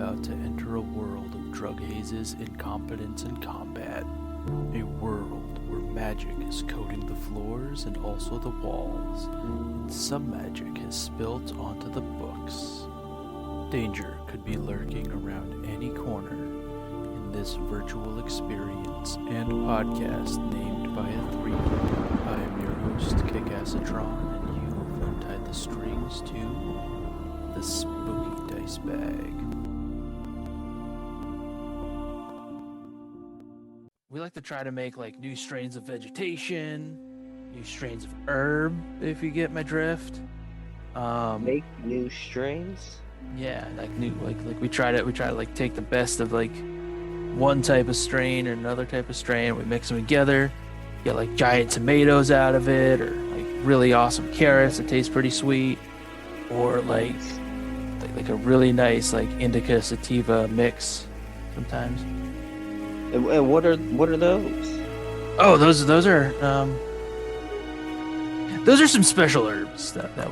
about to enter a world of drug hazes, incompetence, and combat. A world where magic is coating the floors and also the walls, and some magic has spilt onto the books. Danger could be lurking around any corner in this virtual experience and podcast named by a three. I am your host, Kick-Assatron, and you have untied the strings to the Spooky Dice Bag. We like to try to make like new strains of vegetation, new strains of herb, if you get my drift. Make new strains? Yeah, like new, like we try to like take the best of like one type of strain or another type of strain. We mix them together, get like giant tomatoes out of it, or like really awesome carrots that taste pretty sweet, or like a really nice like indica sativa mix sometimes. And what are those? Oh, those are some special herbs that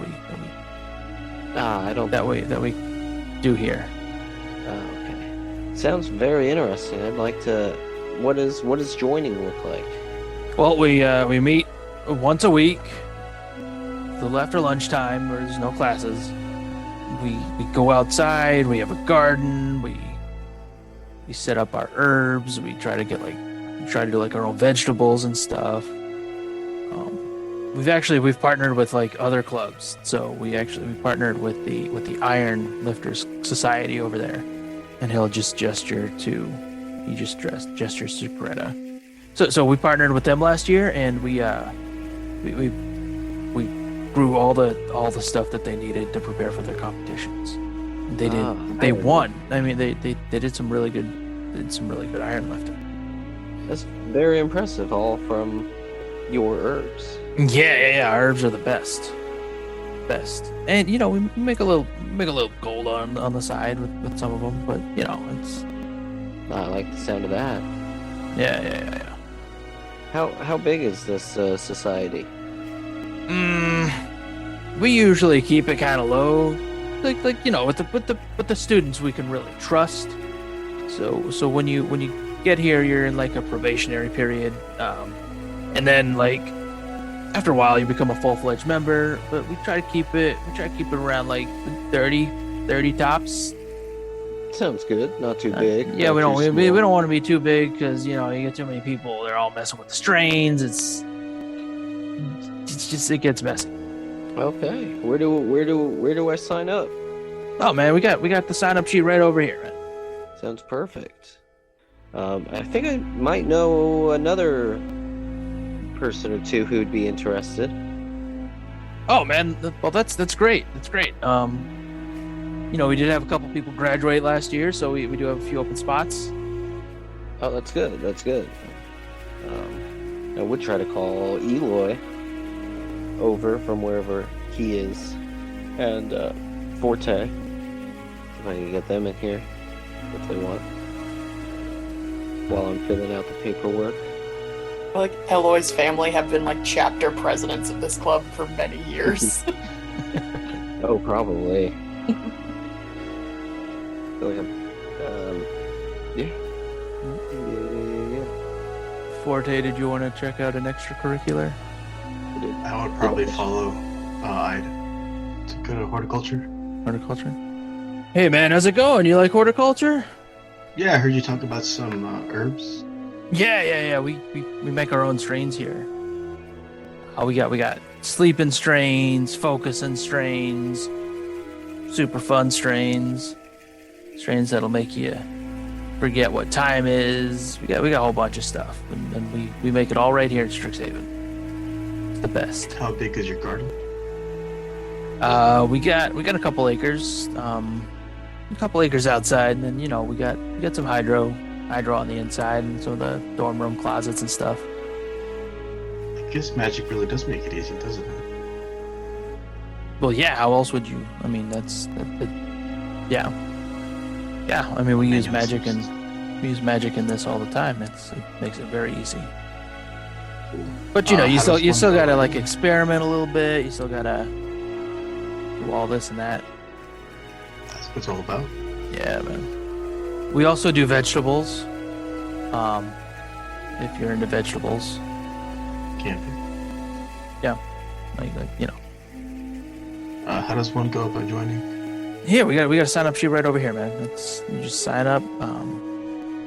we do here. Okay. Sounds very interesting. I'd like to. What does joining look like? Well, we meet once a week, a little after lunchtime, where there's no classes. We go outside. We have a garden. We set up our herbs. We try to do like our own vegetables and stuff. We've partnered with like other clubs. So we partnered with the Iron Lifters Society over there, and he'll just gestures to Greta. So we partnered with them last year, and we grew all the stuff that they needed to prepare for their competitions. They won. I mean, they did some really good iron lifting. That's very impressive. All from your herbs. Yeah. Herbs are the best. And we make a little gold on the side with some of them, but it's. I like the sound of that. Yeah. How big is this society? We usually keep it kind of low, like with the students we can really trust. So when you get here, you're in like a probationary period, and then like after a while you become a full-fledged member. But we try to keep it around like 30 tops. Sounds good. Not too big. Yeah, we don't want to be too big because you get too many people. They're all messing with the strains. It gets messy. Okay. Where do I sign up? Oh man, we got the sign up sheet right over here, man. Sounds perfect. I think I might know another person or two who'd be interested. Oh man, well that's great. That's great. We did have a couple people graduate last year, so we do have a few open spots. Oh, that's good. I would try to call Eloy over from wherever he is, and Forte, if I can get them in here if they want, while I'm filling out the paperwork. I feel like Eloy's family have been like chapter presidents of this club for many years. Oh, probably. Go ahead. Yeah. Forte, did you want to check out an extracurricular? I would probably follow I'd to go to horticulture. Horticulture? Hey man, how's it going? You like horticulture? Yeah, I heard you talk about some herbs. Yeah. We make our own strains here. We got sleeping strains, focusing strains, super fun strains that'll make you forget what time is. We got a whole bunch of stuff, and we make it all right here in Strixhaven. It's the best. How big is your garden? We got a couple acres. A couple acres outside, and then we got some hydro on the inside, and some of the dorm room closets and stuff. I guess magic really does make it easy, doesn't it? Well, yeah. How else would you? I mean, yeah. I mean, we use magic in this all the time. It makes it very easy. But you still gotta like experiment a little bit. You still gotta do all this and that. That's what it's all about. Yeah, man. We also do vegetables. If you're into vegetables, Camping. like you know. How does one go about joining? Yeah, we got a sign up sheet right over here, man. You just sign up.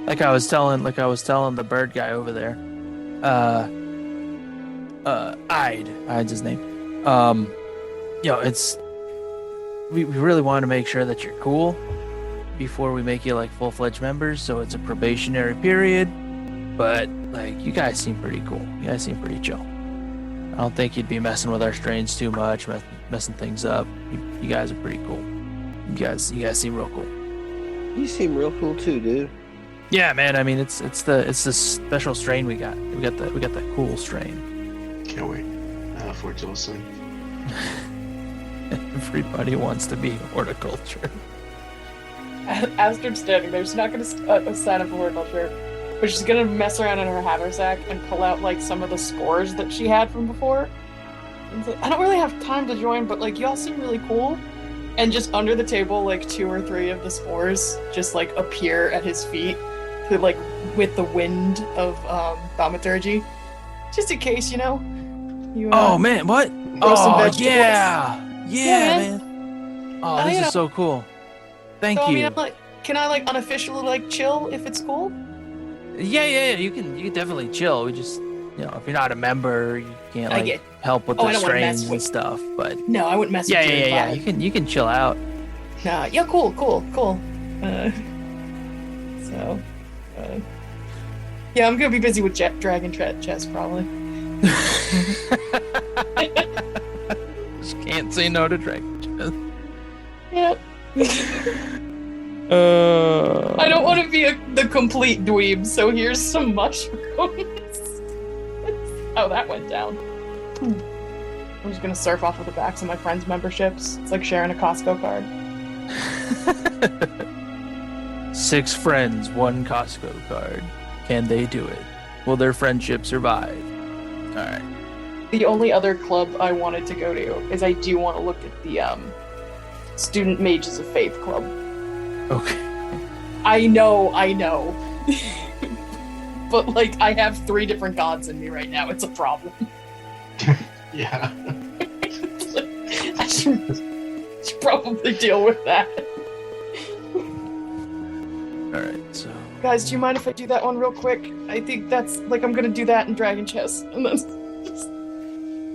Like I was telling the bird guy over there. Ide's his name. It's we really want to make sure that you're cool before we make you like full-fledged members. So it's a probationary period, but like you guys seem pretty cool. You guys seem pretty chill. I don't think you'd be messing with our strains too much, messing things up. You guys are pretty cool. You guys seem real cool. You seem real cool too, dude. Yeah, man. I mean, it's the special strain we got. We got that cool strain. Can't wait for it to listen. Everybody wants to be horticulture. Astrid's standing there. She's not going to sign up for horticulture, but she's going to mess around in her haversack and pull out like some of the spores that she had from before. And like, I don't really have time to join, but like y'all seem really cool. And just under the table, like 2 or 3 of the spores just like appear at his feet, to, like with the wind of thaumaturgy, just in case, you know. You, oh man, what? grow some Oh vegetables. yeah, man. man. Oh, this you know. is so cool. Thank So, you. I mean, I'm like, can I like unofficially like chill if it's cool? Yeah. You can definitely chill. We just, if you're not a member, you can't I like get- help with Oh, the I don't wanna mess strains and with- stuff. But No, I wouldn't mess with you. yeah. You can chill out. Nah, yeah, cool. Yeah, I'm gonna be busy with Dragon Chess probably. Just can't say no to Dragon. Yeah. I don't want to be the complete dweeb, so here's some mushrooms. Oh, that went down. I'm just gonna surf off of the backs of my friends' memberships. It's like sharing a Costco card. 6 friends, 1 Costco card. Can they do it? Will their friendship survive? All right. The only other club I wanted to go to is I do want to look at the Student Mages of Faith Club. Okay. I know. But like I have 3 different gods in me right now. It's a problem. Yeah. I should probably deal with that. All right. So. Guys, do you mind if I do that one real quick? I think that's like I'm gonna do that in Dragon Chess, and then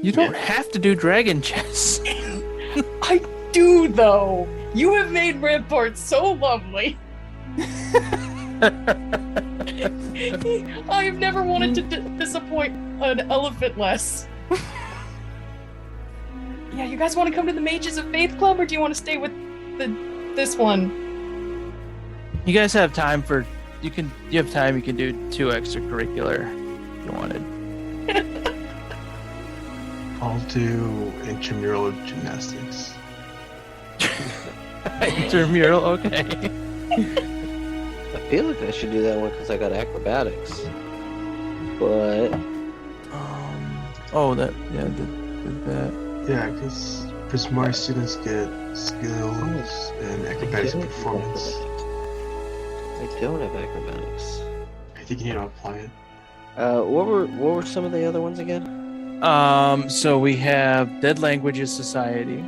You don't have to do Dragon Chess. I do though. You have made Rampart so lovely. I have never wanted to disappoint an elephant less. Yeah, you guys want to come to the Mages of Faith Club, or do you want to stay with this one? You guys have time for. You have time. You can do 2 extracurricular if you wanted. I'll do intramural gymnastics. Intramural, okay. I feel like I should do that one because I got acrobatics. But Did that. Yeah, because Prismari students get skills and acrobatics and performance. I don't have acrobatics. I think you need to apply it. What were some of the other ones again? So we have Dead Languages Society,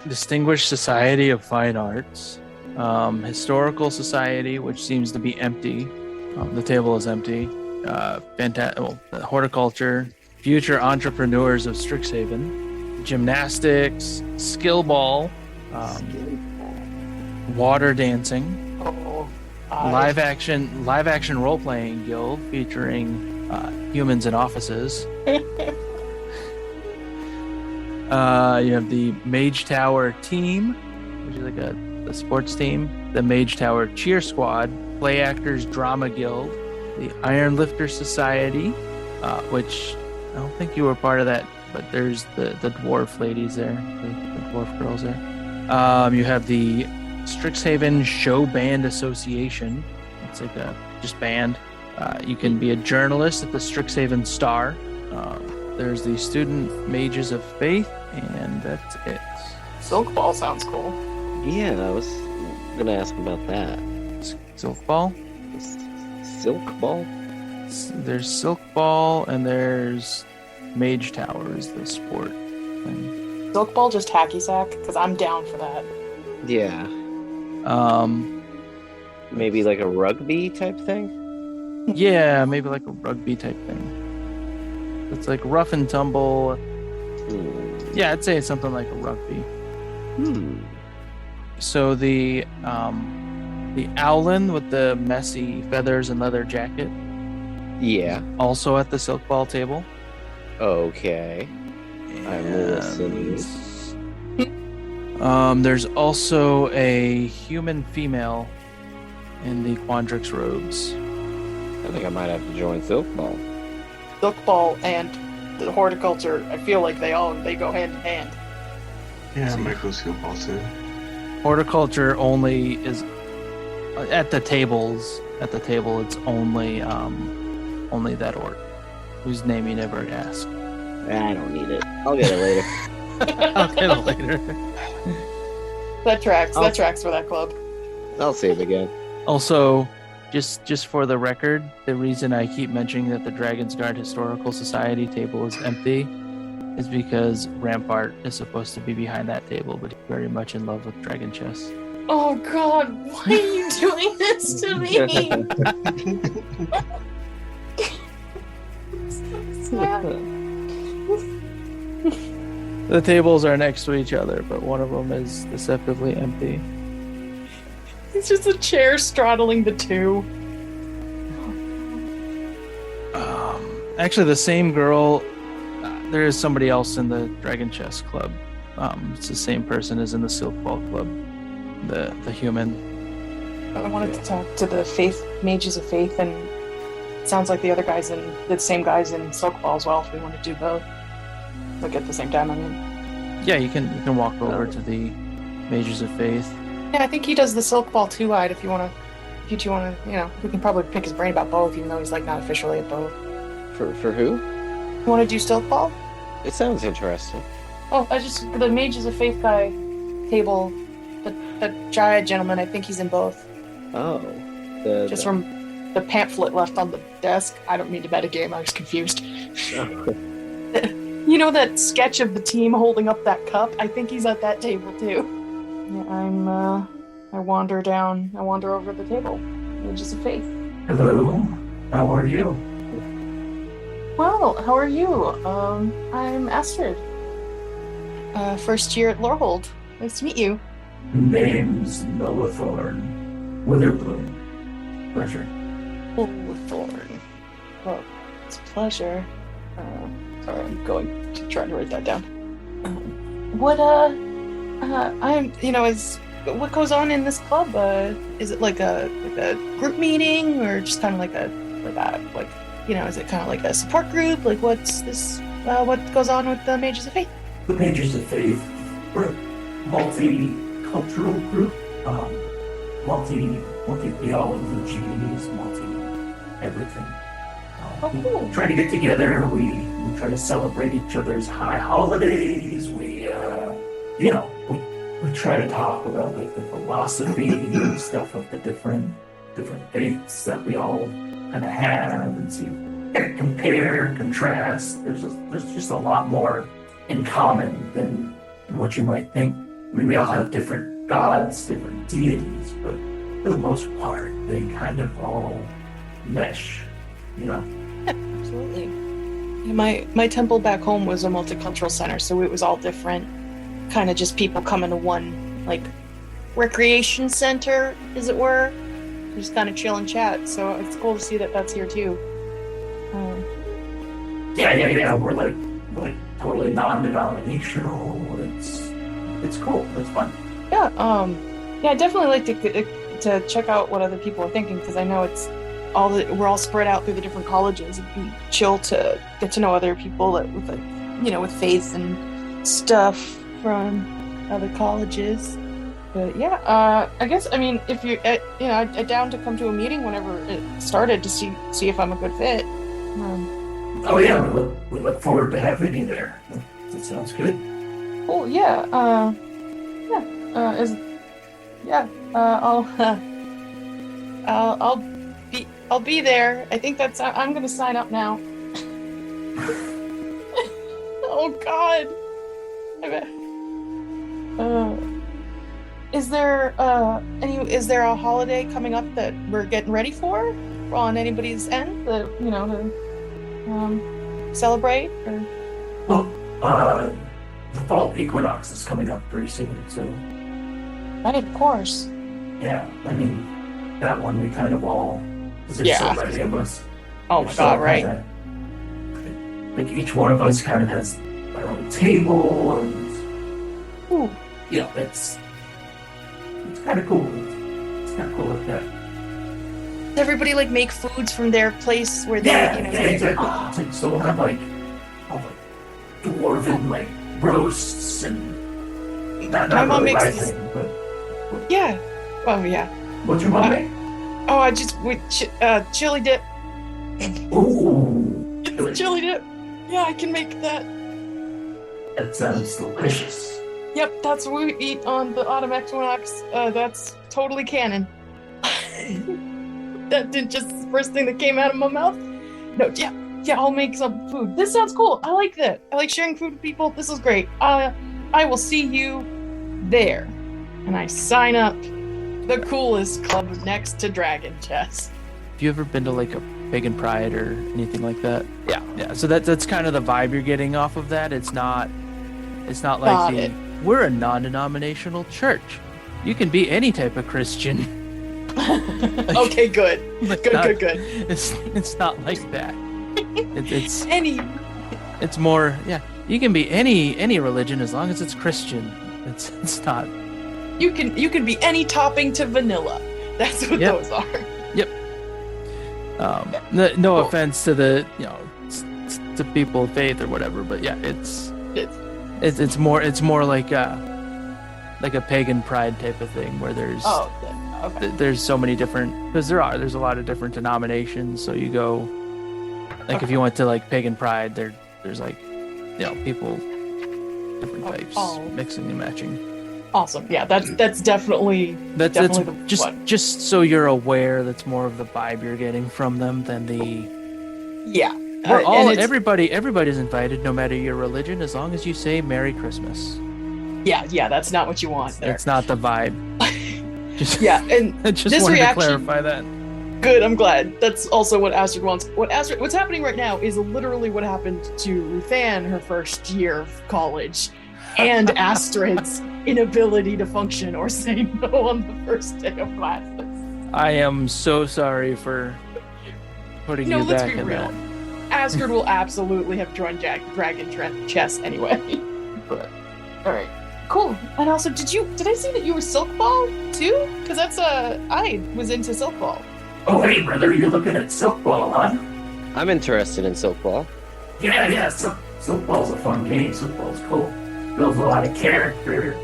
Distinguished Society of Fine Arts, Historical Society, which seems to be empty. The table is empty. Horticulture, Future Entrepreneurs of Strixhaven, Gymnastics, Skill Ball, Water Dancing, live action role playing guild featuring humans in offices. You have the Mage Tower team, which is like a sports team. The Mage Tower Cheer Squad, Play Actors Drama Guild, the Iron Lifter Society, which I don't think you were part of that, but there's the dwarf ladies there, the dwarf girls there. You have the Strixhaven Show Band Association. It's like a just band. You can be a journalist at the Strixhaven Star. There's the Student Mages of Faith, and that's it. Silk Ball sounds cool. Yeah, I was gonna ask about that. Silk Ball. Silk ball? There's Silk Ball and there's Mage Tower is the sport thing. Silk ball, just hacky sack, because I'm down for that. Yeah. Maybe like a rugby type thing? Yeah, maybe like a rugby type thing. It's like rough and tumble. Yeah, I'd say it's something like a rugby. So the Owlin with the messy feathers and leather jacket. Yeah. Also at the Silk Ball table. Okay. I'm listening. There's also a human female in the Quandrix robes. I think I might have to join Silk Ball. Silk ball and the horticulture, I feel like they go hand in hand. Yeah, I might go Silk Ball too. Horticulture only is at the tables. At the table, it's only that orc, whose name you never asked. I don't need it. I'll get it later. I'll get it later. That tracks. That tracks for that club. I'll save again. Also, just for the record, the reason I keep mentioning that the Dragon's Guard Historical Society table is empty is because Rampart is supposed to be behind that table, but he's very much in love with dragon chess. Oh God, why are you doing this to me? The tables are next to each other, but one of them is deceptively empty. It's just a chair straddling the two. Actually, the same girl. There is somebody else in the Dragon Chess Club. It's the same person as in the Silk Ball Club. The human. I wanted to talk to the Mages of Faith, and it sounds like the same guys in Silk Ball as well. If we want to do both, like at the same time. I mean. Yeah, you can walk over to the Mages of Faith. Yeah, I think he does the Silk Ball two-eyed. If you two want to, we can probably pick his brain about both, even though he's like not officially at both. For who? You want to do Silk Ball? It sounds interesting. Oh, the Mages of Faith guy table, the Giant gentleman. I think he's in both. Oh, from the pamphlet left on the desk. I don't mean to metagame. I was confused. You know that sketch of the team holding up that cup? I think he's at that table too. Yeah, I wander over the table. Mages of Faith. Hello, how are you? Well, how are you? I'm Astrid. First year at Lorehold. Nice to meet you. Name's Noahthorn. Witherbloom. Pleasure. Thorn. Well, it's a pleasure. Sorry, I'm trying to write that down. What goes on in this club? Is it like a group meeting, or just kind of is it kind of like a support group? Like, what's this? What goes on with the Mages of Faith? The Mages of Faith, we're a multicultural group, multi-theologies, multi-everything. Cool. We try to get together, we try to celebrate each other's high holidays, we try to talk about like the philosophy and stuff of the different faiths that we all kind of have, and see, and compare and contrast. There's just a lot more in common than what you might think. I mean, we all have different gods, different deities, but for the most part, they kind of all mesh, Yeah, absolutely. My temple back home was a multicultural center, so it was all different, kind of just people coming to one, like, recreation center, as it were. Just kind of chill and chat, so it's cool to see that that's here too. Yeah, we're like totally non-denominational. It's cool. It's fun. Yeah, I definitely like to check out what other people are thinking, because I know we're all spread out through the different colleges. It'd be chill to get to know other people with faith and stuff from other colleges. But yeah, I guess, I mean, if you're down to come to a meeting whenever it started to see if I'm a good fit. Oh yeah, we look forward to having you there. That sounds good. Oh yeah, I'll be there. I think I'm gonna sign up now. Oh God. Is there a holiday coming up that we're getting ready for on anybody's end to celebrate or? Well, the fall equinox is coming up pretty soon, so. Right, of course. Yeah, I mean, that one we kind of all. There's so many of us. Oh my God, right. Like each one of us kind of has our own table, and it's kind of cool. It's kind of cool like that. Does everybody like make foods from their place where they? Exactly. So we'll have like dwarven like roasts and not my mom really makes rising, but yeah. Oh yeah. What's your mom make? Oh, I just with chili dip. Ooh, Chili dip. Yeah, I can make that. That sounds delicious. Yep, that's what we eat on the autumn equinox. That's totally canon. That didn't just the first thing that came out of my mouth. No, yeah, I'll make some food. This sounds cool. I like that. I like sharing food with people. This is great. I will see you there. And I sign up. The coolest club next to Dragon Chess. Have you ever been to like a Pagan Pride or anything like that? Yeah. So that's kind of the vibe you're getting off of that. It's not like we're a non-denominational church. You can be any type of Christian. Okay, good. Good. It's not like that. It's any. It's more, yeah. You can be any religion as long as it's Christian. It's not. You can be any topping to vanilla. That's what those are. Yep. No offense to the to people of faith or whatever, but yeah, it's more like a pagan pride type of thing where there's there's so many different because there's a lot of different denominations. So you go like if you went to like pagan pride, there's like people different types mixing and matching. Awesome. Yeah, that's definitely just so you're aware. That's more of the vibe you're getting from them than the. Yeah. Everybody's invited, no matter your religion, as long as you say Merry Christmas. Yeah. That's not what you want there. It's not the vibe. And I just this wanted reaction, to clarify that. Good. I'm glad. That's also what Astrid wants. What's happening right now is literally what happened to Ruthann her first year of college, and Astrid's inability to function or say no on the first day of classes. I am so sorry for putting you back in that. Astrid will absolutely have joined Dragon Chess anyway. But all right, cool. And also, did I see that you were Silk Ball too? Because that's I was into Silk Ball. Oh hey brother, you're looking at Silk Ball, huh? I'm interested in Silk Ball. Yeah. Silk Ball's a fun game. Silk Ball's cool. Builds a lot of character.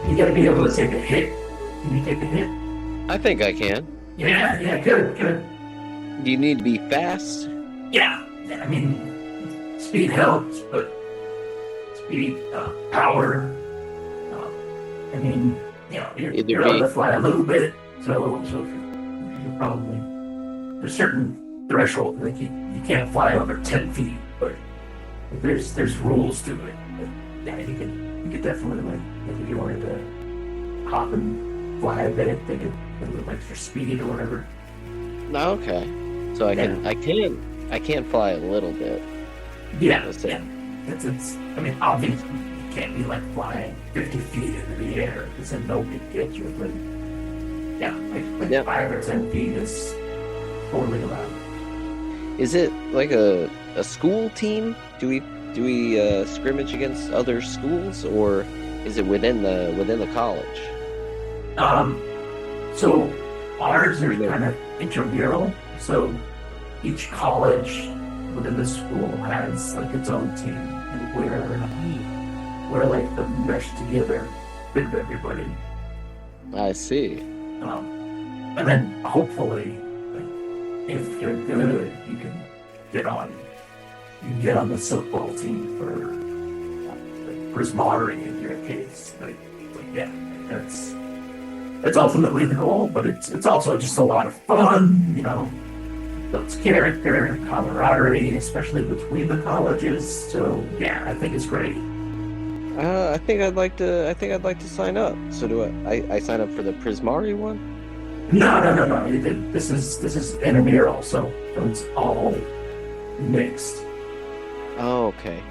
You gotta be able to take a hit. Can you take a hit? I think I can. Yeah, good. Do you need to be fast? Yeah, I mean, speed helps, but speed, power, I mean, you're able to fly a little bit, so you're probably, there's certain threshold, like you can't fly over 10 feet, but there's rules to it. But, yeah, you could definitely, like, if you wanted to hop and fly a bit, take a little extra speed or whatever. Okay. So I can fly a little bit. Yeah. It's I mean, obviously, you can't be like flying 50 feet into the air because then nobody gets you. But like 5 or 10 feet is totally allowed. Is it like a school team? Do we scrimmage against other schools, or is it within the college? So ours are kind of intramural. So each college within the school has like its own team, and we're like the mesh together with everybody. I see. And then hopefully, like, if you're good, you can get on the Silk Ball team for Prismari in your case. Like, yeah, it's ultimately the goal, but it's also just a lot of fun, you know. Builds character, camaraderie, especially between the colleges. So yeah, I think it's great. I think I'd like to sign up. So do I sign up for the Prismari one? No. This is intramural, so it's all mixed. Oh, okay.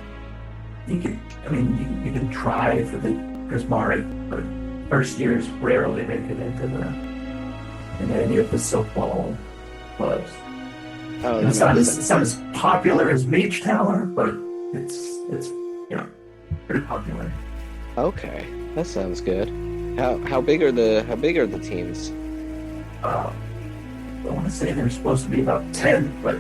You can try for the Prismari, but first years rarely make it into any of the softball clubs. Oh, It's not as popular as Mage Tower, but it's pretty popular. Okay, that sounds good. How big are the teams? I want to say there's supposed to be about 10, but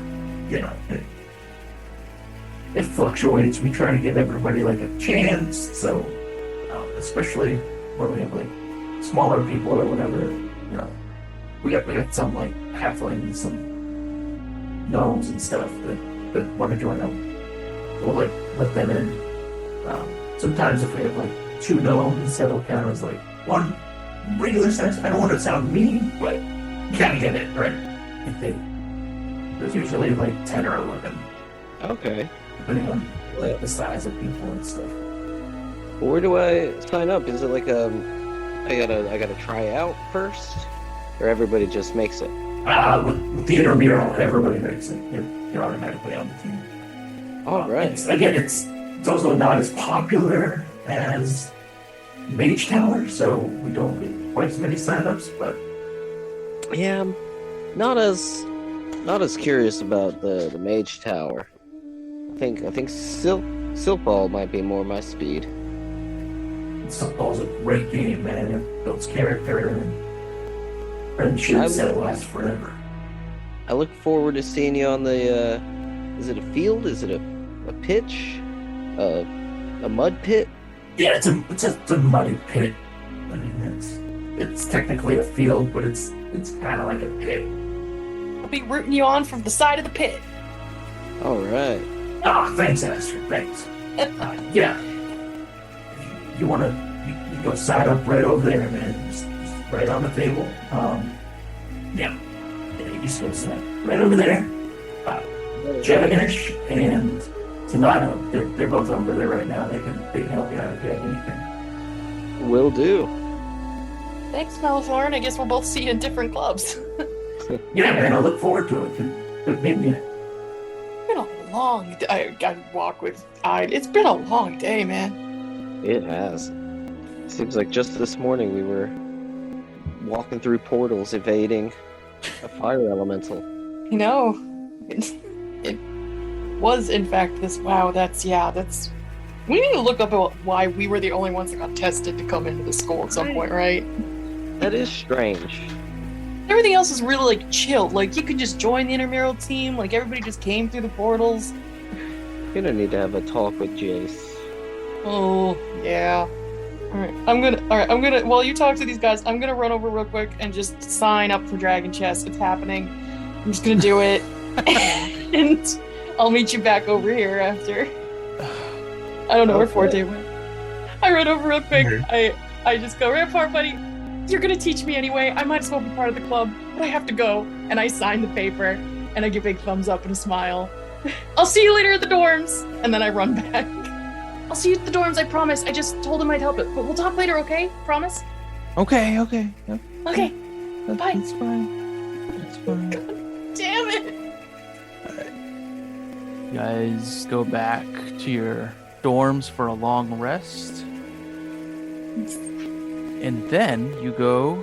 it fluctuates. We try to give everybody like a chance, so especially where we have like smaller people or whatever, we got some like halflings, some gnomes and stuff that want to join up. We'll like let them in. Sometimes if we have like 2 gnomes, that'll count as like 1 regular size. I don't want to sound mean, but you kind of get it, right? There's usually like 10 or 11. Okay. Depending on like the size of people and stuff. Where do I sign up? Is it like I gotta try out first, or everybody just makes it? With the intramural, everybody makes it. You're automatically on the team. All right. It's also not as popular as Mage Tower, so we don't get quite as many signups. But yeah, I'm not as curious about the Mage Tower. I think Silk Ball might be more my speed. Softball's a great game, man. It builds character and friendships that last forever. I look forward to seeing you on the. Is it a field? Is it a pitch? A mud pit? Yeah, it's a muddy pit. I mean, it's technically a field, but it's kind of like a pit. I'll be rooting you on from the side of the pit. All right. Ah, thanks, Astrid. Thanks. Yeah. If you want to, you go side up right over there, man. Just right on the table. Yeah. You just go side right over there. Jevanish and Tanano, they're both over there right now. They can help you out if you have anything. Will do. Thanks, Malaflorn. I guess we'll both see you in different clubs. Yeah, man. I look forward to it. Maybe. It's been a long day. I walk with Ide. It's been a long day, man. It has. Seems like just this morning we were walking through portals, evading a fire elemental. You know, it was in fact this. Wow, that's. We need to look up about why we were the only ones that got tested to come into the school at some point, right? That is strange. Everything else is really like chilled. Like you could just join the intramural team. Like everybody just came through the portals. You're gonna need to have a talk with Jace. Oh yeah. All right. I'm gonna. While you talk to these guys, I'm gonna run over real quick and just sign up for Dragon Chess. It's happening. I'm just gonna do it, and I'll meet you back over here after. I don't know where Forte went. I run over real quick. I just go, Rampart buddy, you're gonna teach me anyway. I might as well be part of the club, but I have to go. And I sign the paper, and I give a big thumbs up and a smile. I'll see you later at the dorms. And then I run back. I'll see you at the dorms, I promise. I just told him I'd help it. But we'll talk later, okay? Promise? Okay. Yep. Okay. Bye. That's fine. That's fine. God damn it. You guys go back to your dorms for a long rest. And then you go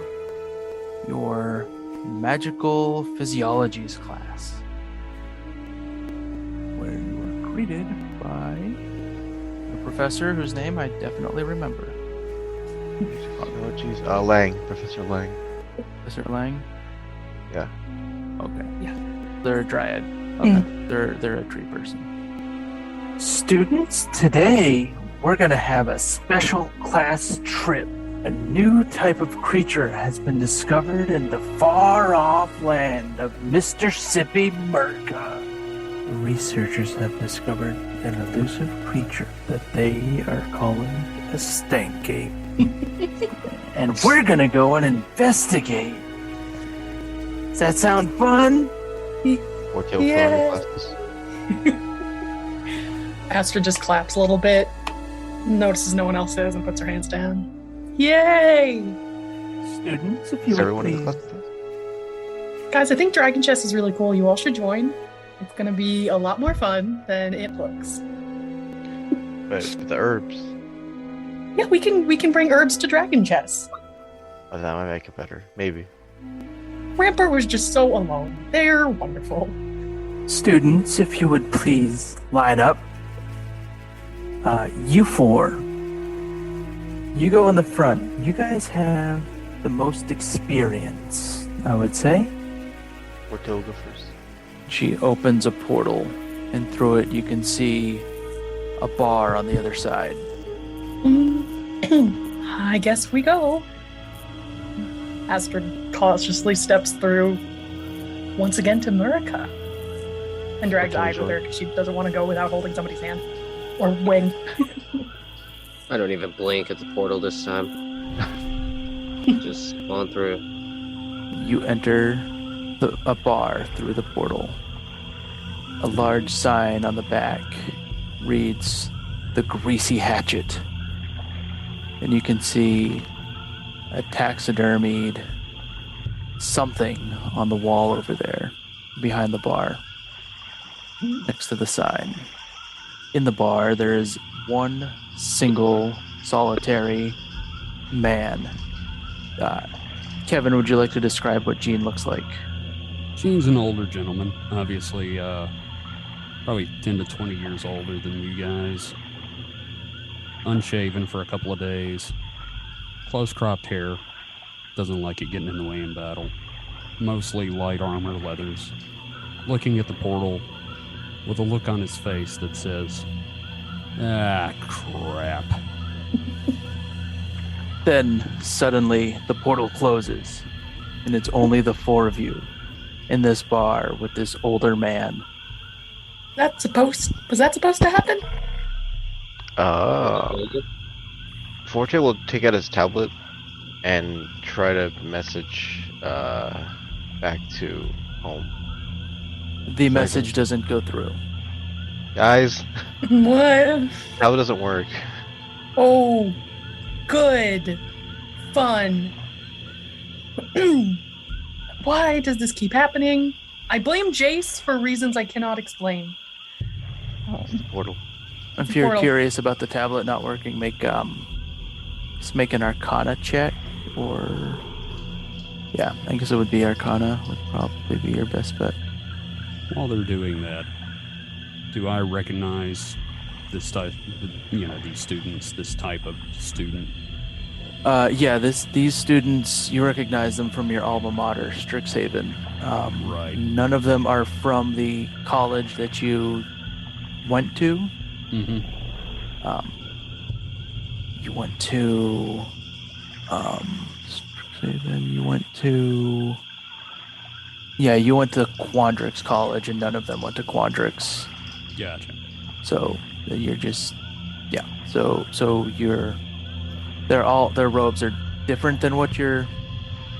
your magical physiologies class, where you are greeted by a professor whose name I definitely remember. Oh, geez. Lang. Professor Lang. Professor Lang? Yeah. Okay. Yeah. They're a dryad. Okay. They're a tree person. Students, today we're going to have a special class trip. A new type of creature has been discovered in the far-off land of Mistersippi, Merca. Researchers have discovered an elusive creature that they are calling a stank ape. And we're gonna go and investigate. Does that sound fun? Four-tail Yeah. glasses. Astra just claps a little bit, notices no one else is, and puts her hands down. Yay! Students, if you Is would everyone in the please. class? Guys, I think Dragon Chess is really cool. You all should join. It's gonna be a lot more fun than it looks. But the herbs. Yeah, we can bring herbs to Dragon Chess. Oh, that might make it better. Maybe. Rampart was just so alone. They're wonderful. Students, if you would please line up. You four. You go in the front. You guys have the most experience, I would say. Four-tail go first. She opens a portal, and through it you can see a bar on the other side. I guess we go. Astrid cautiously steps through once again to Murica and drags Okay, Ide with her because she doesn't want to go without holding somebody's hand or wing. I don't even blink at the portal this time. Just on through. You enter a bar through the portal. A large sign on the back reads, "The Greasy Hatchet." And you can see a taxidermied something on the wall over there, behind the bar, next to the sign. In the bar, there is one single, solitary man. Kevin, would you like to describe what Jean looks like? Jean's an older gentleman, obviously, probably 10 to 20 years older than you guys. Unshaven for a couple of days. Close-cropped hair. Doesn't like it getting in the way in battle. Mostly light armor leathers. Looking at the portal with a look on his face that says, "Ah, crap." Then, suddenly, the portal closes, and it's only the four of you in this bar with this older man. Was that supposed to happen? Forte will take out his tablet and try to message back to home. The message doesn't go through. Guys, What? tablet doesn't work. Oh, good. Fun. Why does this keep happening? I blame Jace for reasons I cannot explain. Portal. If you're Portal. curious about the tablet not working, just make an Arcana check, or yeah, I guess it would be Arcana would probably be your best bet. While they're doing that, do I recognize this type, these students, this type of student? Yeah, these students, you recognize them from your alma mater, Strixhaven. Right. None of them are from the college that you went to. Mm-hmm. You went to Strixhaven. You went to Quandrix College, and none of them went to Quandrix. Gotcha. So you're just So their robes are different than what you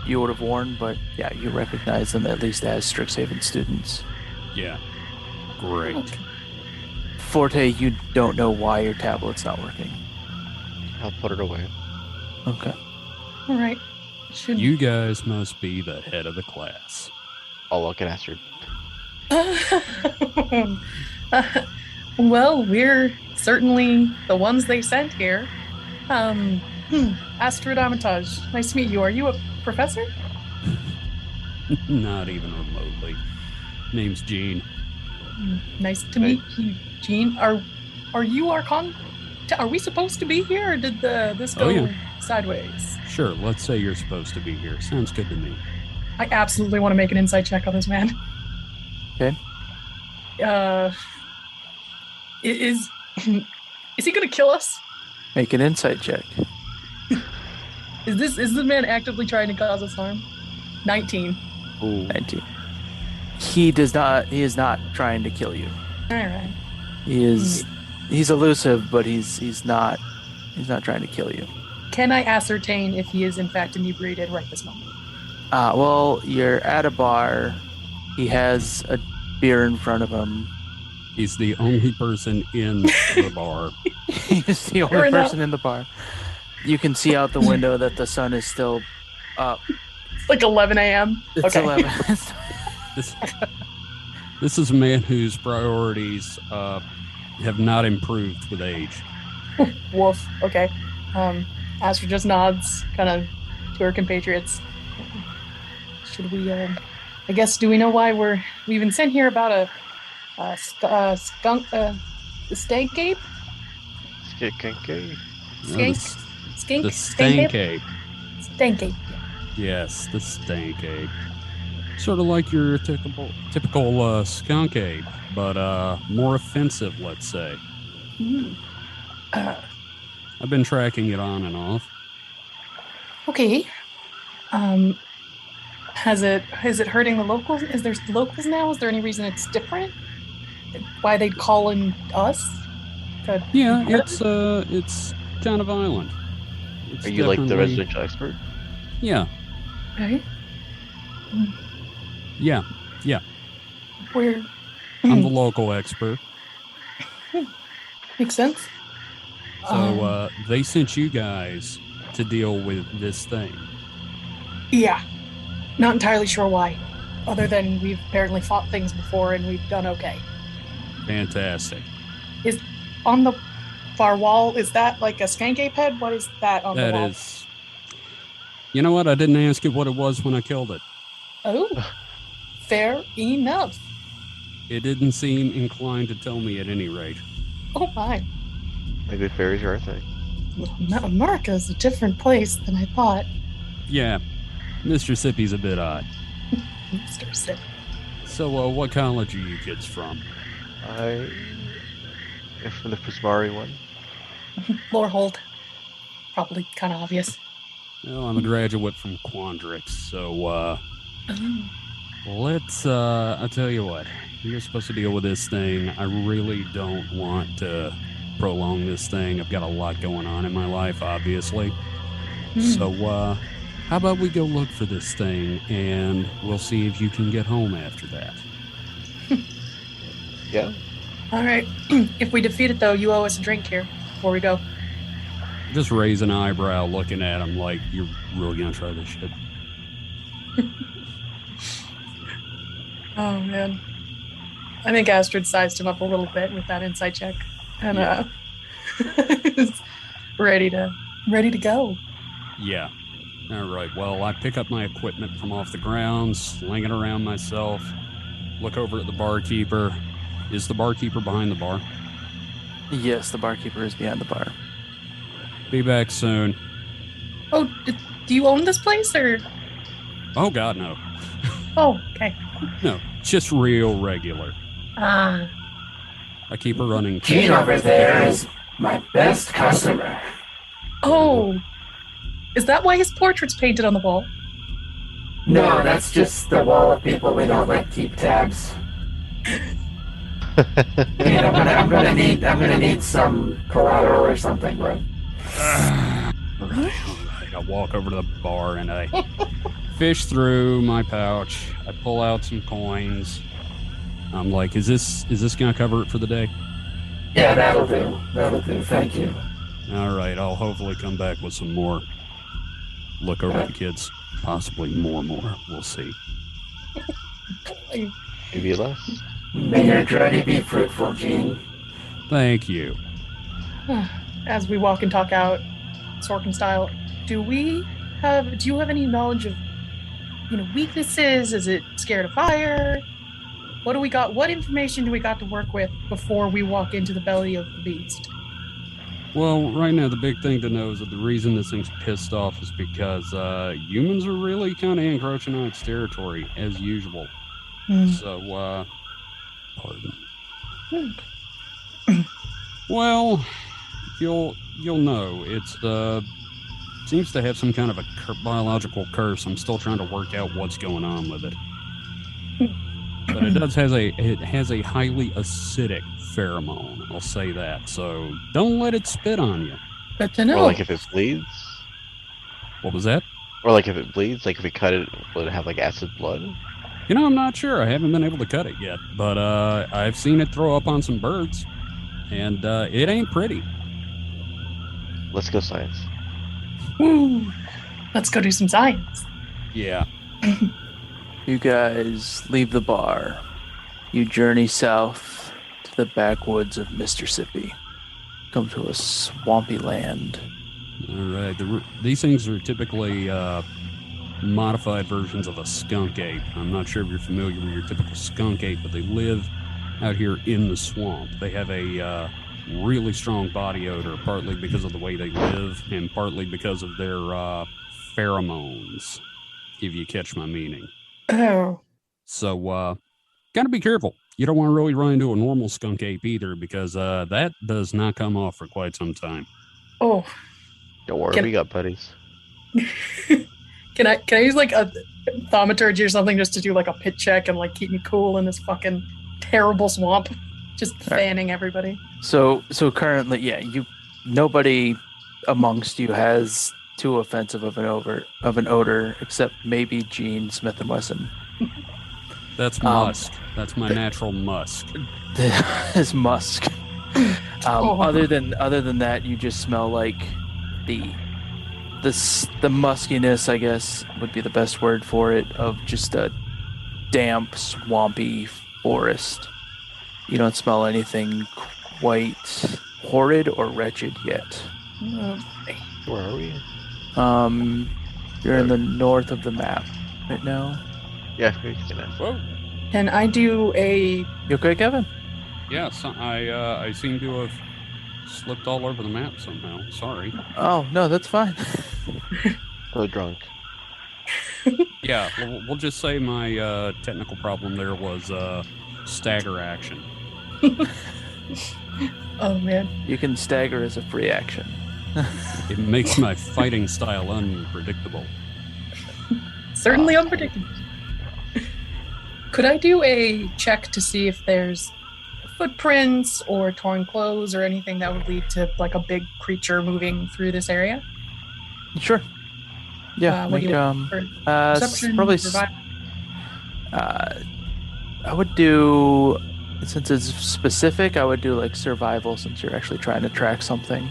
would have worn, but yeah, you recognize them at least as Strixhaven students. Yeah. Great. Okay. Forte, you don't know why your tablet's not working. I'll put it away. Okay. All right. Should You guys must be the head of the class. I'll look at Astrid. Well, we're certainly the ones they sent here. Astrid Armitage, nice to meet you. Are you a professor? Not even remotely. Name's Jean. Nice to meet you, Jean. Are you our Are we supposed to be here, or did this go Oh, yeah. sideways? Sure, let's say you're supposed to be here. Sounds good to me. I absolutely want to make an insight check on this man. Okay. Is he gonna kill us? Make an insight check. Is the man actively trying to cause us harm? 19. Ooh. 19. He is not trying to kill you. All right. He's elusive, but he's not trying to kill you. can I ascertain if he is in fact inebriated right this moment? Well, you're at a bar. He has a beer in front of him. He's the only person in the bar. He's the only person in the bar. You can see out the window that the sun is still up. It's like 11 a.m. It's Okay. 11. This is a man whose priorities have not improved with age. Woof. Okay. Astrid just nods, kind of to her compatriots. Should we? I guess. Do we know why we've been sent here about a skunk, stank ape? Skanky. Skink. Skink. The stank ape. Stank ape. Yes, the stank ape. Sort of like your typical skunk ape, but more offensive, let's say. I've been tracking it on and off. Okay. Is it hurting the locals? Is there locals now? Is there any reason it's different? Why they'd call in us? Yeah, it's kind of violent. It's Are you like the definitely- residential expert? Yeah, Okay. yeah. Where? I'm the local expert. Makes sense. So they sent you guys to deal with this thing. Yeah. Not entirely sure why. Other than we've apparently fought things before and we've done okay. Fantastic. Is on the far wall, is that like a skank ape head? What is that on the That wall? is. You know what? I didn't ask you what it was when I killed it. Oh. Fair enough. It didn't seem inclined to tell me at any rate. Oh my. Maybe fairies are a thing. Well, America's a different place than I thought. Yeah, Mistersippi's a bit odd. Mistersippi. So, what college are you kids from? I am from the Prismari one. Lorehold. Probably kind of obvious. Well, I'm a graduate from Quandrix, so, let's, I'll tell you what. You're supposed to deal with this thing. I really don't want to prolong this thing. I've got a lot going on in my life, obviously. So, how about we go look for this thing, and we'll see if you can get home after that. Yeah. All right. If we defeat it, though, you owe us a drink here before we go. Just raise an eyebrow looking at him like, you're really gonna try this shit. Oh, man. I think Astrid sized him up a little bit with that insight check. And, is ready to go. Yeah. All right. Well, I pick up my equipment from off the ground, sling it around myself, look over at the barkeeper. Is the barkeeper behind the bar? Yes, the barkeeper is behind the bar. Be back soon. Oh, do you own this place, or? Oh, God, no. Oh, okay. No, just real regular. Ah. I keep her running. Jean over there is my best customer. Oh. Is that why his portrait's painted on the wall? No, that's just the wall of people we don't let keep tabs. And I'm gonna need some collateral or something, right? All right. I walk over to the bar and I fish through my pouch. I pull out some coins. I'm like, is this gonna cover it for the day? Yeah, that'll do. That'll do. Thank you. All right. I'll hopefully come back with some more. Look over at the kids. Possibly more. We'll see. Maybe less. May your journey be fruitful, Jean. Thank you. As we walk and talk out, Sorkin style, do you have any knowledge of, weaknesses? Is it scared of fire? What do we got? What information do we got to work with before we walk into the belly of the beast? Well, right now, the big thing to know is that the reason this thing's pissed off is because humans are really kind of encroaching on its territory, as usual. So, pardon. Well, you'll know. It's seems to have some kind of a biological curse. I'm still trying to work out what's going on with it. But it has a highly acidic pheromone. I'll say that. So don't let it spit on you. Good to know. Or like if it bleeds. What was that? Or like if it bleeds, like if we cut it, would it have like acid blood? You know, I'm not sure. I haven't been able to cut it yet, but I've seen it throw up on some birds, and it ain't pretty. Let's go science. Woo! Let's go do some science. Yeah. You guys leave the bar. You journey south to the backwoods of Mistersippi. Come to a swampy land. All right. These things are typically modified versions of a skunk ape. I'm not sure if you're familiar with your typical skunk ape, but they live out here in the swamp. They have a really strong body odor, partly because of the way they live and partly because of their pheromones, if you catch my meaning. Oh. So, gotta be careful. You don't want to really run into a normal skunk ape either, because that does not come off for quite some time. Oh. Don't worry, we got buddies. Can I use like a thaumaturgy or something just to do like a pit check and like keep me cool in this fucking terrible swamp? Just fanning everybody. So currently, yeah, nobody amongst you has too offensive of an odor, except maybe Jean Smithenwesson. That's musk. That's my natural musk. His musk. Other than that, you just smell like the muskiness, I guess, would be the best word for it, of just a damp, swampy forest. You don't smell anything quite horrid or wretched yet. Where are we? You're in the north of the map right now. Yeah, we can. Whoa. Can I do a... You okay, Kevin? Yeah, so I seem to have slipped all over the map somehow. Sorry. Oh, no, that's fine. So drunk. Yeah, we'll just say my technical problem there was stagger action. Oh, man. You can stagger as a free action. It makes my fighting style unpredictable. Certainly unpredictable. Could I do a check to see if there's footprints or torn clothes or anything that would lead to like a big creature moving through this area? Sure. Yeah, what do you want for perception, probably. survival? I would do, since it's specific, I would do like survival, since you're actually trying to track something.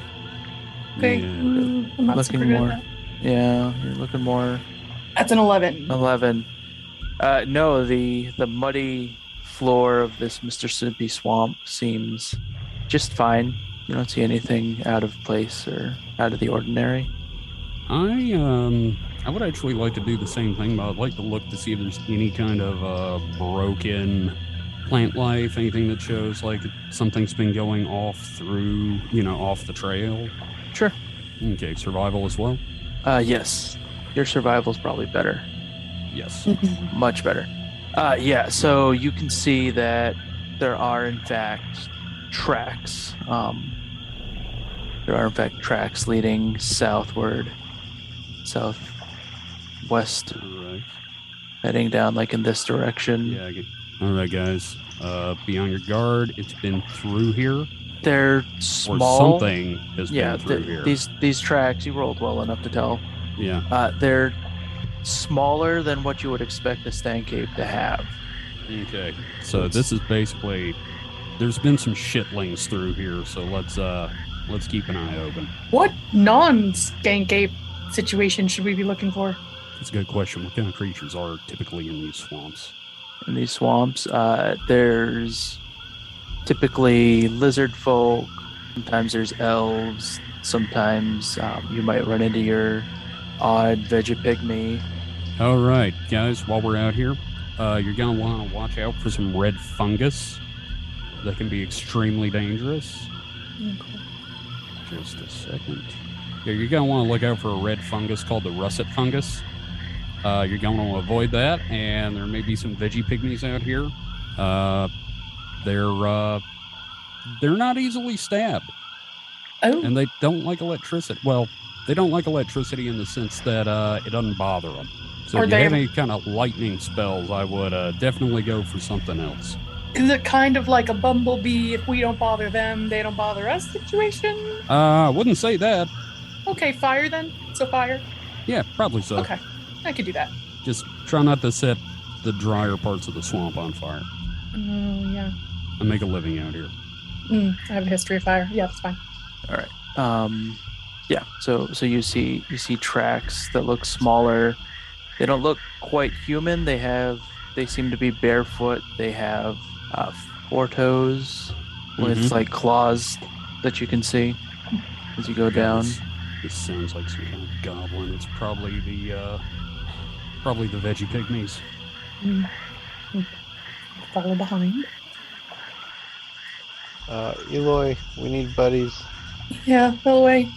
Okay. Yeah. I'm not Looking super good more. at Yeah, you're looking more. That's an 11. 11. No, the muddy floor of this Mistersippi swamp seems just fine. You don't see anything out of place or out of the ordinary. I would actually like to do the same thing, but I'd like to look to see if there's any kind of broken plant life, anything that shows like something's been going off through, off the trail. Sure. Okay, survival as well? Yes. Your survival's probably better. Yes. Much better. Yeah, so you can see that there are, in fact, tracks. There are, in fact, tracks leading southward, southwest, All right. heading down, like, in this direction. Yeah. All right, guys. Be on your guard. It's been through here. They're Or small. something has been through here. These tracks, you rolled well enough to tell. Yeah. They're smaller than what you would expect a stank ape to have. Okay. So this is basically, there's been some shitlings through here, so let's keep an eye open. What non-skank ape situation should we be looking for? That's a good question. What kind of creatures are typically in these swamps? In these swamps, there's typically lizard folk. Sometimes there's elves. Sometimes you might run into your odd veggie-pygmy. All right, guys, while we're out here, you're going to want to watch out for some red fungus that can be extremely dangerous. Just a second. Yeah, you're going to want to look out for a red fungus called the russet fungus. You're going to avoid that, and there may be some veggie pygmies out here. They're not easily stabbed, Oh, and they don't like electricity. Well, they don't like electricity in the sense that it doesn't bother them. So Are if you they- have any kind of lightning spells, I would definitely go for something else. is it kind of like a bumblebee? If we don't bother them, they don't bother us situation? I wouldn't say that. Okay, fire then. So fire. Yeah, probably so. Okay, I could do that. Just try not to set the drier parts of the swamp on fire. Oh, yeah. I make a living out here. I have a history of fire. Yeah, that's fine. All right. Yeah. So you see tracks that look smaller. They don't look quite human. They seem to be barefoot. They have 4 toes with like claws that you can see as you go down. This sounds like some kind of goblin. It's probably the veggie pygmies. Follow behind. Eloy, we need buddies. Yeah, follow away.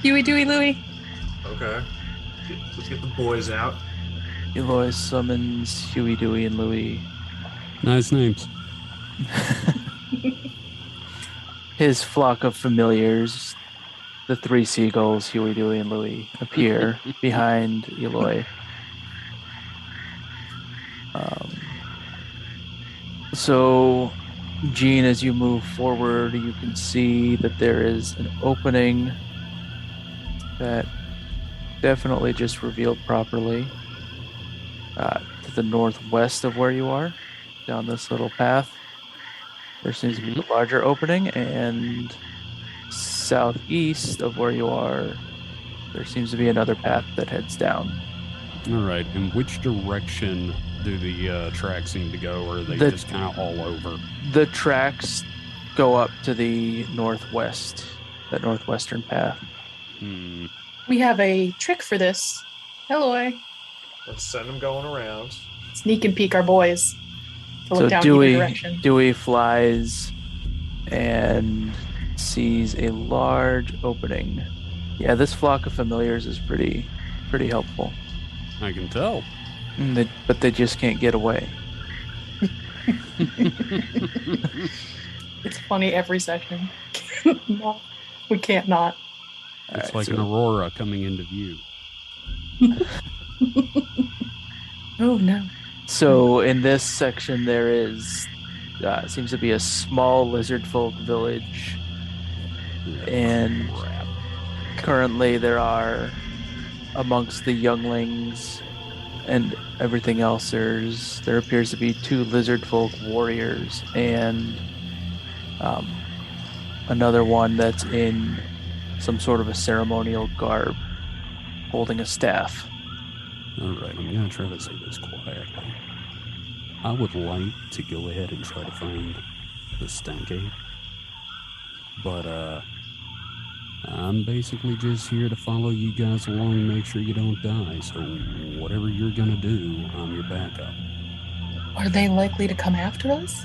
Huey, Dewey, Louie. Okay. Let's get the boys out. Eloy summons Huey, Dewey, and Louie. Nice names. His flock of familiars, the 3 seagulls, Huey, Dewey, and Louie, appear behind Eloy. So, Jean, as you move forward, you can see that there is an opening that definitely just revealed properly to the northwest of where you are, down this little path. There seems to be a larger opening, and southeast of where you are, there seems to be another path that heads down. All right. In which direction do the tracks seem to go, or are they just kind of all over? The tracks go up to the northwest, that northwestern path. We have a trick for this. Eloy. Let's send them going around. Sneak and peek our boys. To look So down either direction. Dewey flies and sees a large opening. Yeah, this flock of familiars is pretty helpful. I can tell. But they just can't get away. It's funny every session. No, we can't not. It's like an aurora coming into view. Oh no. So in this section there is seems to be a small lizard folk village, and currently there are, amongst the younglings and everything else, there appears to be 2 lizard folk warriors and another one that's in some sort of a ceremonial garb holding a staff. All right, I'm going to try to say this quietly. I would like to go ahead and try to find the Stanky, but I'm basically just here to follow you guys along and make sure you don't die, so whatever you're going to do, I'm your backup. Are they likely to come after us?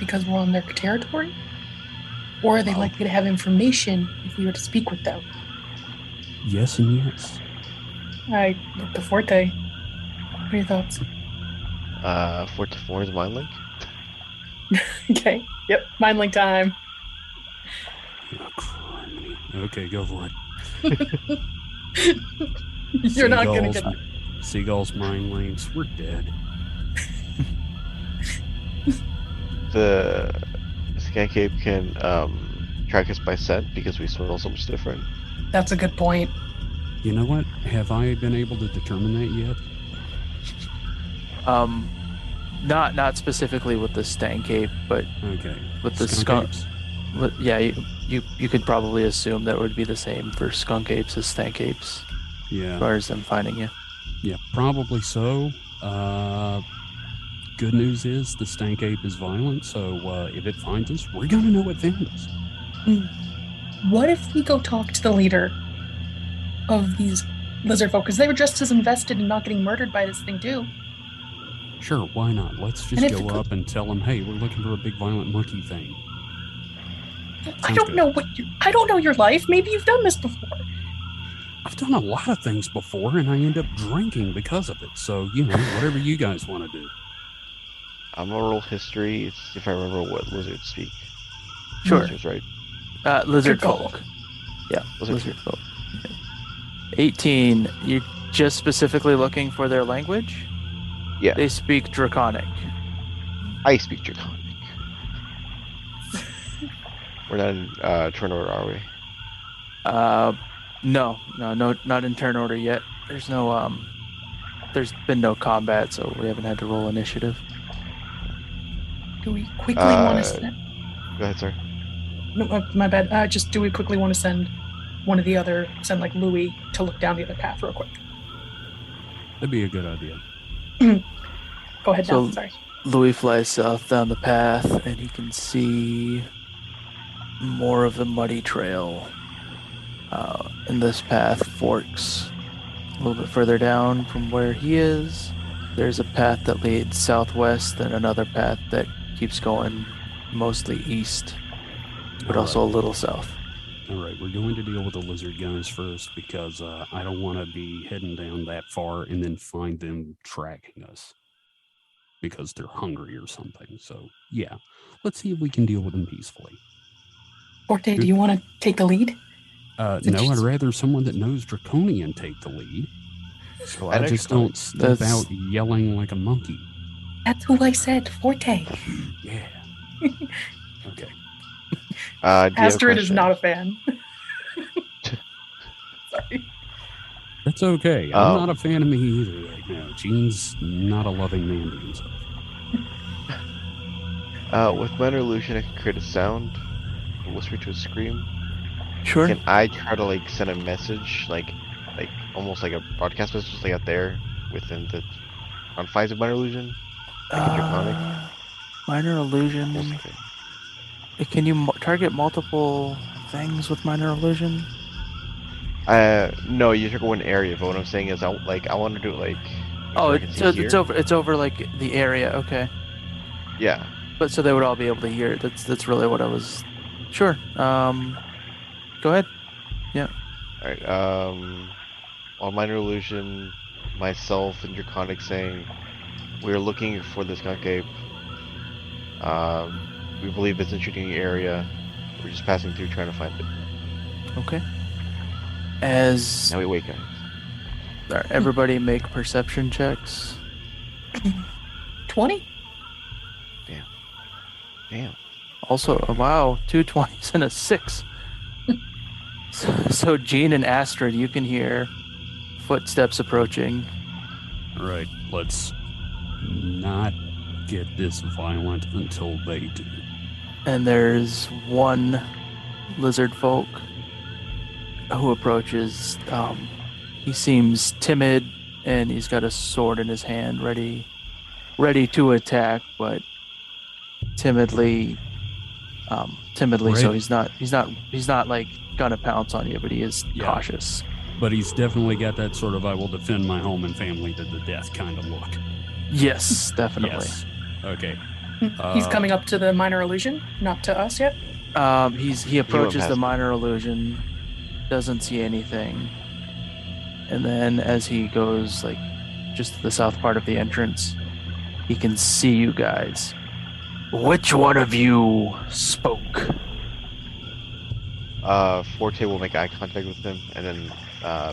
Because we're on their territory? Or are they likely to have information if we were to speak with them? Yes and yes. I look to Forte. What are your thoughts? Forte 4 is mind link. Okay. Yep. Mind link time. Oh, criminy. Okay, go for it. You're not going to get... Seagulls, mind links, we're dead. The Skank Ape can track us by scent because we smell so much different. That's a good point. You know what? Have I been able to determine that yet? Not specifically with the stank ape, but okay, with the skunk. Yeah, you could probably assume that would be the same for skunk apes as stank apes. Yeah. As far as them finding you. Yeah, probably so. Good news is the stank ape is violent, so if it finds us, we're gonna know it found us. What if we go talk to the leader of these lizard folk? Because they were just as invested in not getting murdered by this thing too. Sure, why not? Let's just go up and tell them, hey, we're looking for a big violent monkey thing. I don't know I don't know your life. Maybe you've done this before. I've done a lot of things before, and I end up drinking because of it. So, whatever you guys want to do. I'm gonna roll history if I remember what lizards speak. Sure. Lizards, right? Lizard folk. Yeah, lizard folk. 18. You're just specifically looking for their language? Yeah. They speak Draconic. I speak Draconic. We're not in Toronto, are we? No, not in turn order yet. There's no there's been no combat, so we haven't had to roll initiative. Do we quickly want to send? Go ahead, sir. No, my bad. Just do we quickly want to send like Louis to look down the other path real quick? That'd be a good idea. Go ahead, So- Dan. Sorry. Louis flies south down the path, and he can see more of the muddy trail. And this path forks a little bit further down from where he is. There's a path that leads southwest, and another path that keeps going mostly east, but All also a little south. All right, we're going to deal with the lizard guys first because I don't want to be heading down that far and then find them tracking us because they're hungry or something. So, yeah, let's see if we can deal with them peacefully. Forte, do you want to take the lead? No, I'd rather someone that knows Draconian take the lead. So I know just Draconian. don't step That's- out yelling like a monkey. That's who I said, Forte. Yeah. Okay. Do you have a Astrid is question? not a fan. Sorry. That's okay. Oh. I'm not a fan of me either right now. Gene's not a loving man to himself. With minor illusion, I can create a sound, whisper to a scream. Sure. Can I try to like send a message, like almost like a broadcast message, like out there within the confines of minor illusion? Like a draconic? Minor illusion. Almost like Can you target multiple things with minor illusion? no, you took one area, but what I'm saying is, I want to do it like. Oh, I can see so here. it's over like the area. Okay. Yeah. But so they would all be able to hear it. That's really what I was. Sure. Go ahead. All right. On minor illusion, myself and Draconic saying, we're looking for this skunk ape. We believe it's in shooting area. We're just passing through, trying to find it. Okay. As Now we wait, guys. everybody make perception checks. 20? Damn. Also, wow, 2 20s and a 6. So Jean and Astrid, you can hear footsteps approaching. All right, let's not get this violent until they do. And there's one lizard folk who approaches. He seems timid, and he's got a sword in his hand, ready to attack, but timidly. So Right. he's not like gonna pounce on you, but he is Yeah. cautious. But he's definitely got that sort of I will defend my home and family to the death kind of look. Yes, definitely. Yes. Okay. He's coming up to the minor illusion, not to us yet. He approaches past the me. minor illusion, doesn't see anything, and then as he goes like just to the south part of the entrance, he can see you guys. Which one of you spoke? Forte will make eye contact with him and then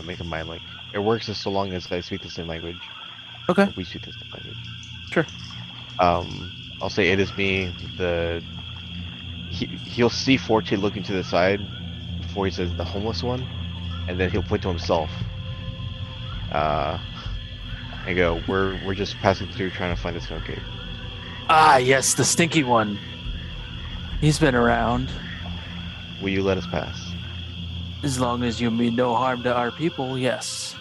make a mind link. It works just so long as I speak the same language. Okay, We speak the same language. sure. I'll say it is me. He'll see Forte looking to the side before he says the homeless one, and then he'll point to himself. And go, we're just passing through trying to find this skunk ape. Ah, yes, the stinky one. He's been around. Will you let us pass? As long as you mean no harm to our people, yes.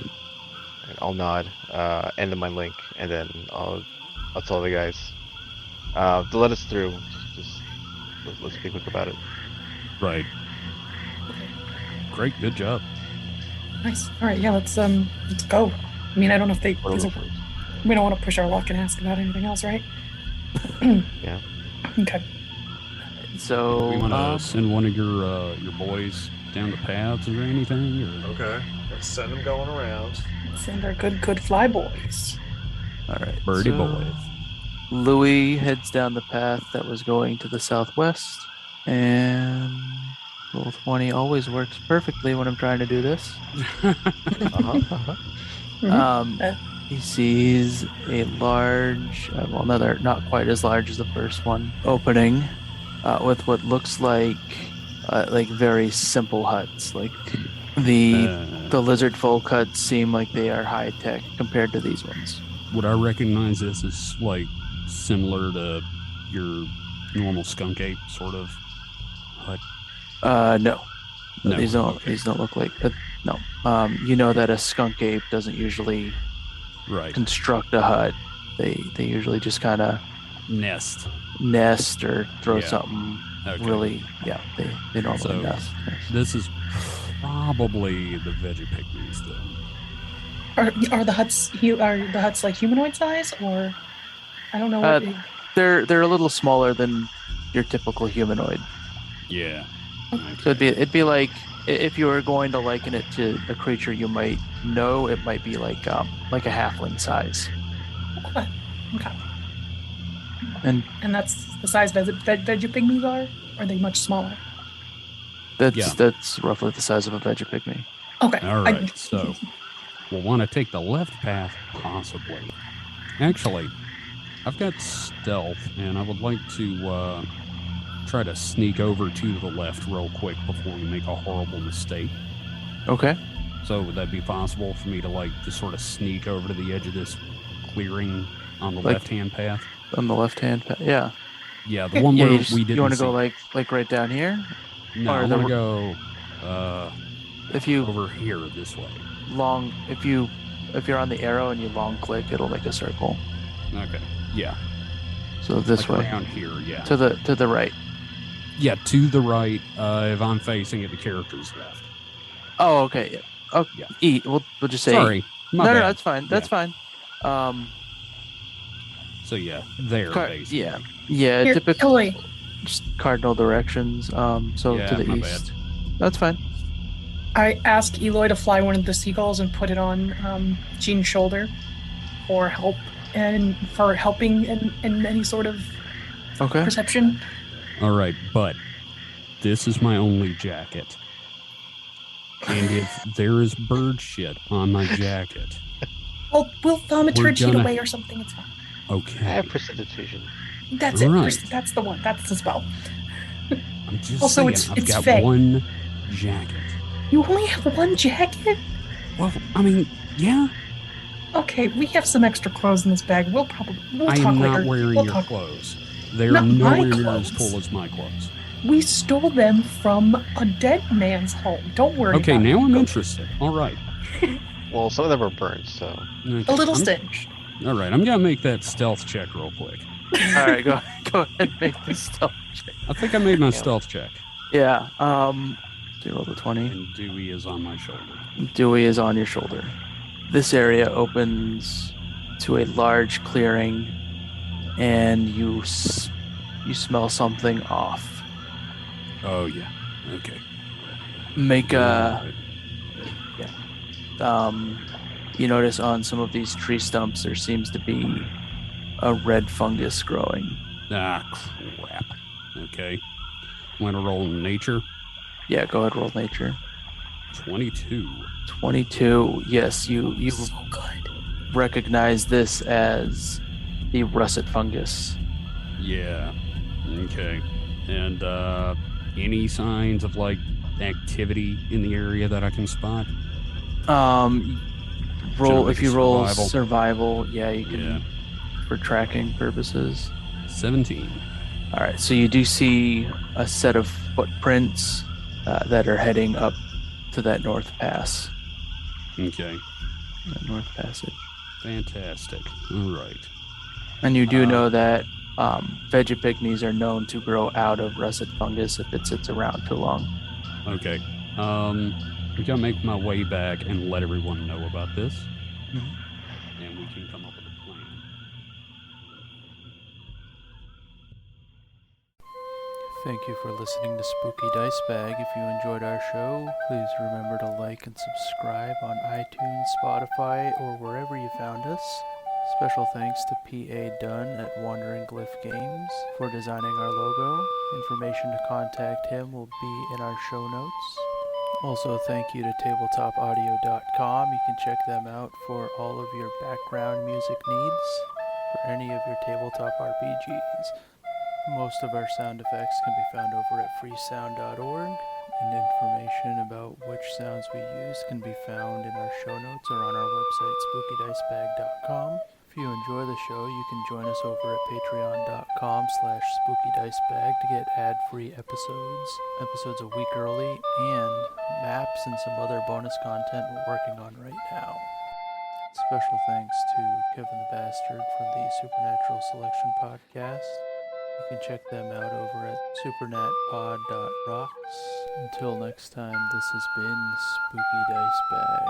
And I'll nod, end the mind link, and then I'll tell the guys to let us through. Just let's be quick about it. Right. Great. Good job. Nice. All right, yeah, let's go. I mean, I don't know if we don't want to push our luck and ask about anything else, right? Yeah. Okay. So We want to send one of your boys down the paths or anything? Or? Okay. Let's send them going around. Send our good fly boys. all right, Birdie so boys. Louis heads down the path that was going to the southwest, and roll 20 always works perfectly when I'm trying to do this. He sees a large, not quite as large as the first one, opening with what looks like like very simple huts. Like the lizard folk huts seem like they are high tech compared to these ones. Would I recognize this as like similar to your normal skunk ape sort of hut? No. No. These don't. Okay. These don't look like. No. You know that a skunk ape doesn't usually construct a hut. They usually just kind of nest or throw something. Okay. Really, they normally nest. This is probably the veggie pygmies, though. Are the huts like humanoid size, or I don't know what they're a little smaller than your typical humanoid. Yeah. Okay. So it'd be like if you were going to liken it to a creature you might know, it might be like a halfling size. Okay. And that's the size veggie pygmies are? Or are they much smaller? That's roughly the size of a veggie pygmy. Okay. All right. So we'll want to take the left path, possibly. Actually, I've got stealth, and I would like to try to sneak over to the left real quick before we make a horrible mistake. Okay. So would that be possible for me to just sort of sneak over to the edge of this clearing on the left-hand path? On the left-hand path, yeah. Yeah, the one where we didn't. You want to go like right down here? No, I want to go. If you over here this way. If you're on the arrow and you long click, it'll make a circle. Okay. Yeah. So this way. Around here, yeah. To the right. Yeah, to the right. If I'm facing it, the character's left. Oh, okay. Yeah. Oh, yeah. E. We'll just say. Sorry. No, that's fine. That's fine. So yeah, there. Basically. Yeah. Here, Typically. Just cardinal directions. So to the east. Bad. That's fine. I ask Eloy to fly one of the seagulls and put it on Jean's shoulder for help and for helping in any sort of perception. All right, but this is my only jacket. And if there is bird shit on my jacket... We'll thaumaturge sheet away or something. It's fine. Okay. I have prestidigitation. That's All it. Right. That's the one. That's the spell. I'm just also, saying, it's I've got fake. one jacket. You only have one jacket? Well, I mean, yeah. Okay, we have some extra clothes in this bag. We'll talk later. I am not wearing your clothes. They're nowhere near as cool as my clothes. We stole them from a dead man's home. Don't worry. Okay, about now it. I'm interested. All right. Well, some of them are burned, so. Okay. A little singed. All right, I'm gonna make that stealth check real quick. All right, go ahead and make the stealth check. I think I made my stealth check. Yeah. Do you roll the 20? And Dewey is on my shoulder. Dewey is on your shoulder. This area opens to a large clearing, and you smell something off. Oh yeah. Okay. Make a. You notice on some of these tree stumps there seems to be a red fungus growing. Ah, crap. Okay. Want to roll nature? Yeah, go ahead, roll nature. 22. 22. Yes, you So good. recognize this as the russet fungus. Yeah. Okay. And any signs of activity in the area that I can spot? If you roll survival, yeah, you can. Yeah. For tracking purposes. 17. All right, so you do see a set of footprints that are heading up to that north pass. Okay. That north passage. Fantastic. All right. And you do know that veggie are known to grow out of russet fungus if it sits around too long. Okay. I'm gonna make my way back and let everyone know about this. Mm-hmm. And we can come up with a plan. Thank you for listening to Spooky Dice Bag. If you enjoyed our show, please remember to like and subscribe on iTunes, Spotify, or wherever you found us. Special thanks to P.A. Dunn at Wandering Glyph Games for designing our logo. Information to contact him will be in our show notes. Also, thank you to tabletopaudio.com. You can check them out for all of your background music needs for any of your tabletop RPGs. Most of our sound effects can be found over at freesound.org, and information about which sounds we use can be found in our show notes or on our website, spookydicebag.com. If you enjoy the show, you can join us over at patreon.com/spookydicebag to get ad-free episodes a week early, and maps and some other bonus content we're working on right now. Special thanks to Kevin the Basterd from the Supernatural Selection Podcast. You can check them out over at supernatpod.rocks. Until next time, this has been Spooky Dice Bag.